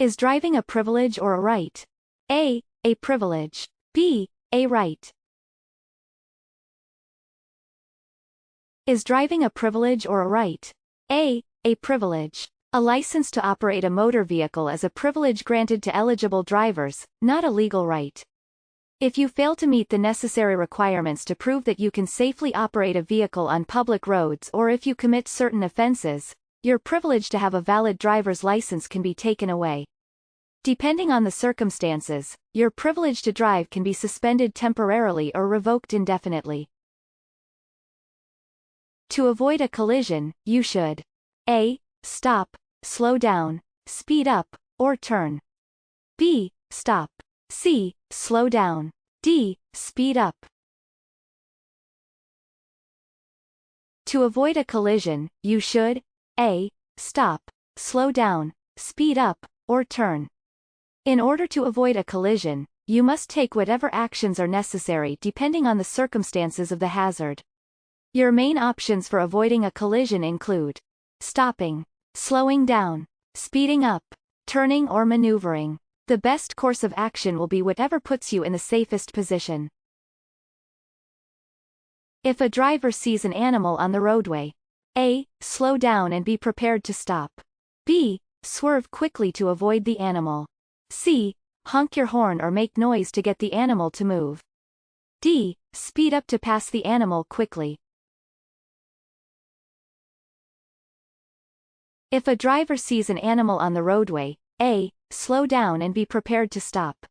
Is driving a privilege or a right? A privilege. B, a right. Is driving a privilege or a right? A privilege. A license to operate a motor vehicle is a privilege granted to eligible drivers, not a legal right. If you fail to meet the necessary requirements to prove that you can safely operate a vehicle on public roads, or if you commit certain offenses, your privilege to have a valid driver's license can be taken away. Depending on the circumstances, your privilege to drive can be suspended temporarily or revoked indefinitely. To avoid a collision, you should A. Stop, slow down, speed up, or turn. B. Stop. C. Slow down. D. Speed up. To avoid a collision, you should A. Stop, slow down, speed up, or turn. In order to avoid a collision, you must take whatever actions are necessary depending on the circumstances of the hazard. Your main options for avoiding a collision include stopping, slowing down, speeding up, turning or maneuvering. The best course of action will be whatever puts you in the safest position. If a driver sees an animal on the roadway, A. Slow down and be prepared to stop. B. Swerve quickly to avoid the animal. C. Honk your horn or make noise to get the animal to move. D. Speed up to pass the animal quickly. If a driver sees an animal on the roadway, A. Slow down and be prepared to stop.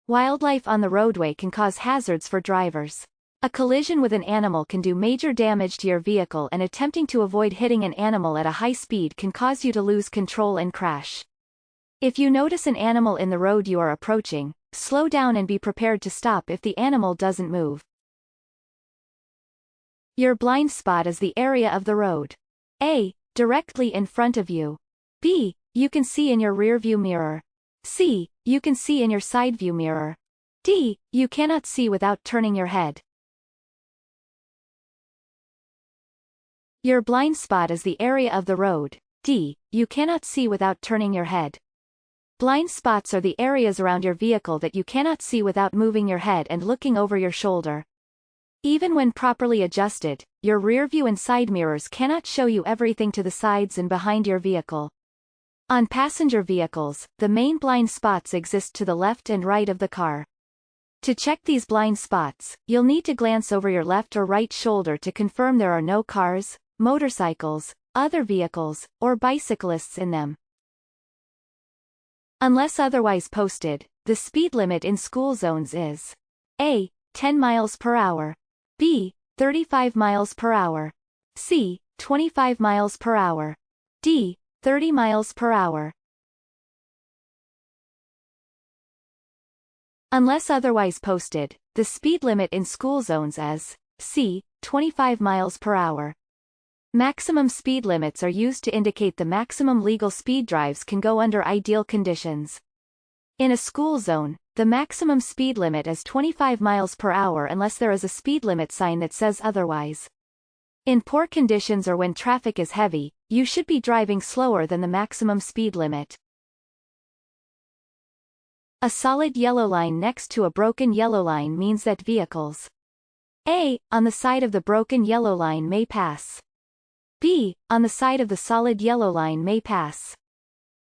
Wildlife on the roadway can cause hazards for drivers. A collision with an animal can do major damage to your vehicle, and attempting to avoid hitting an animal at a high speed can cause you to lose control and crash. If you notice an animal in the road you are approaching, slow down and be prepared to stop if the animal doesn't move. Your blind spot is the area of the road. A. Directly in front of you. B. You can see in your rearview mirror. C. You can see in your side view mirror. D. You cannot see without turning your head. Your blind spot is the area of the road. D. You cannot see without turning your head. Blind spots are the areas around your vehicle that you cannot see without moving your head and looking over your shoulder. Even when properly adjusted, your rearview and side mirrors cannot show you everything to the sides and behind your vehicle. On passenger vehicles, the main blind spots exist to the left and right of the car. To check these blind spots, you'll need to glance over your left or right shoulder to confirm there are no cars, motorcycles, other vehicles, or bicyclists in them. Unless otherwise posted, the speed limit in school zones is A. 10 miles per hour. B. 35 miles per hour. C. 25 miles per hour. D. 30 miles per hour. Unless otherwise posted, the speed limit in school zones is C. 25 miles per hour. Maximum speed limits are used to indicate the maximum legal speed drives can go under ideal conditions. In a school zone, the maximum speed limit is 25 miles per hour unless there is a speed limit sign that says otherwise. In poor conditions or when traffic is heavy, you should be driving slower than the maximum speed limit. A solid yellow line next to a broken yellow line means that vehicles A. on the side of the broken yellow line may pass. B. on the side of the solid yellow line may pass.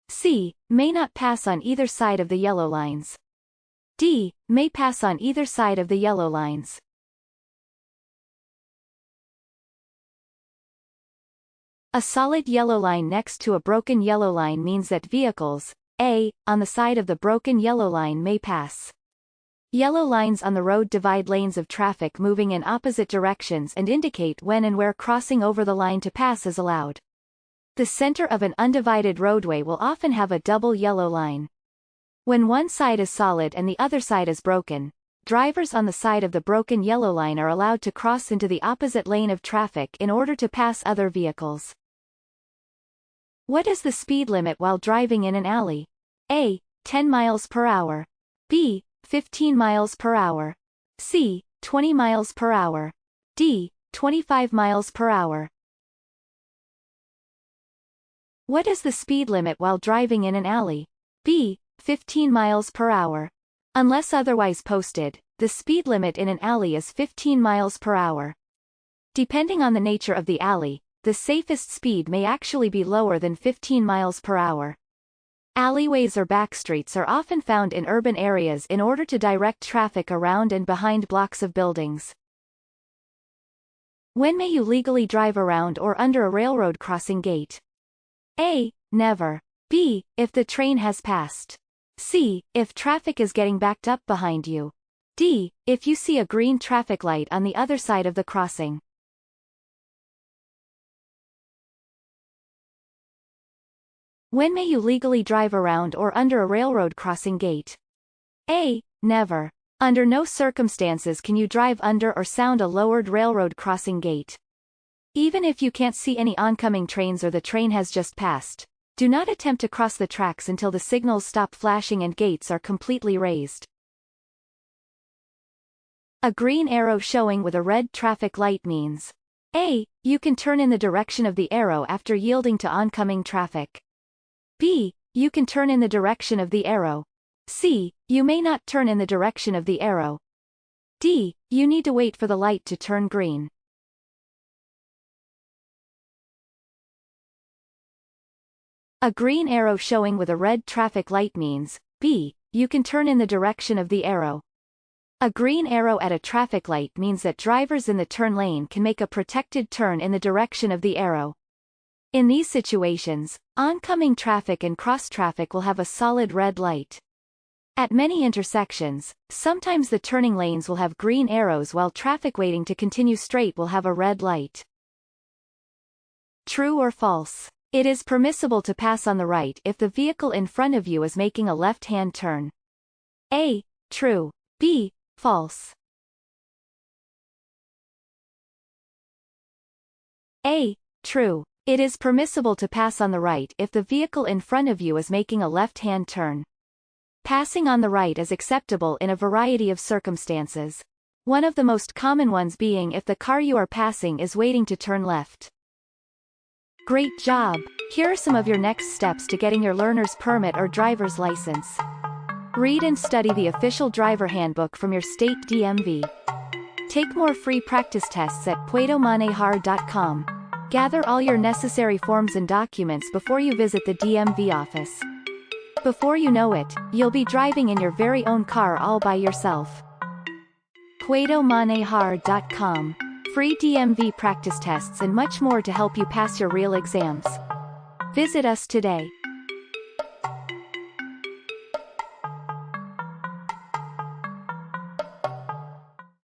C. may not pass on either side of the yellow lines. D. may pass on either side of the yellow lines. A solid yellow line next to a broken yellow line means that vehicles A. on the side of the broken yellow line may pass. Yellow lines on the road divide lanes of traffic moving in opposite directions and indicate when and where crossing over the line to pass is allowed. The center of an undivided roadway will often have a double yellow line. When one side is solid and the other side is broken, drivers on the side of the broken yellow line are allowed to cross into the opposite lane of traffic in order to pass other vehicles. What is the speed limit while driving in an alley? A. 10 miles per hour. B. 15 miles per hour. C. 20 miles per hour. D. 25 miles per hour. What is the speed limit while driving in an alley? B. 15 miles per hour. Unless otherwise posted, the speed limit in an alley is 15 miles per hour. Depending on the nature of the alley, the safest speed may actually be lower than 15 miles per hour. Alleyways or backstreets are often found in urban areas in order to direct traffic around and behind blocks of buildings. When may you legally drive around or under a railroad crossing gate? A. Never. B. If the train has passed. C. If traffic is getting backed up behind you. D. If you see a green traffic light on the other side of the crossing. When may you legally drive around or under a railroad crossing gate? A. Never. Under no circumstances can you drive under or sound a lowered railroad crossing gate. Even if you can't see any oncoming trains or the train has just passed, do not attempt to cross the tracks until the signals stop flashing and gates are completely raised. A green arrow showing with a red traffic light means A. You can turn in the direction of the arrow after yielding to oncoming traffic. B. You can turn in the direction of the arrow. C. You may not turn in the direction of the arrow. D. You need to wait for the light to turn green. A green arrow showing with a red traffic light means B. You can turn in the direction of the arrow. A green arrow at a traffic light means that drivers in the turn lane can make a protected turn in the direction of the arrow. In these situations, oncoming traffic and cross traffic will have a solid red light. At many intersections, sometimes the turning lanes will have green arrows while traffic waiting to continue straight will have a red light. True or false? It is permissible to pass on the right if the vehicle in front of you is making a left-hand turn. A. True. B. False. A. True. It is permissible to pass on the right if the vehicle in front of you is making a left-hand turn. Passing on the right is acceptable in a variety of circumstances. One of the most common ones being if the car you are passing is waiting to turn left. Great job! Here are some of your next steps to getting your learner's permit or driver's license. Read and study the official driver handbook from your state DMV. Take more free practice tests at puedomanejar.com. Gather all your necessary forms and documents before you visit the DMV office. Before you know it, you'll be driving in your very own car all by yourself. puedomanejar.com. Free DMV practice tests and much more to help you pass your real exams. Visit us today.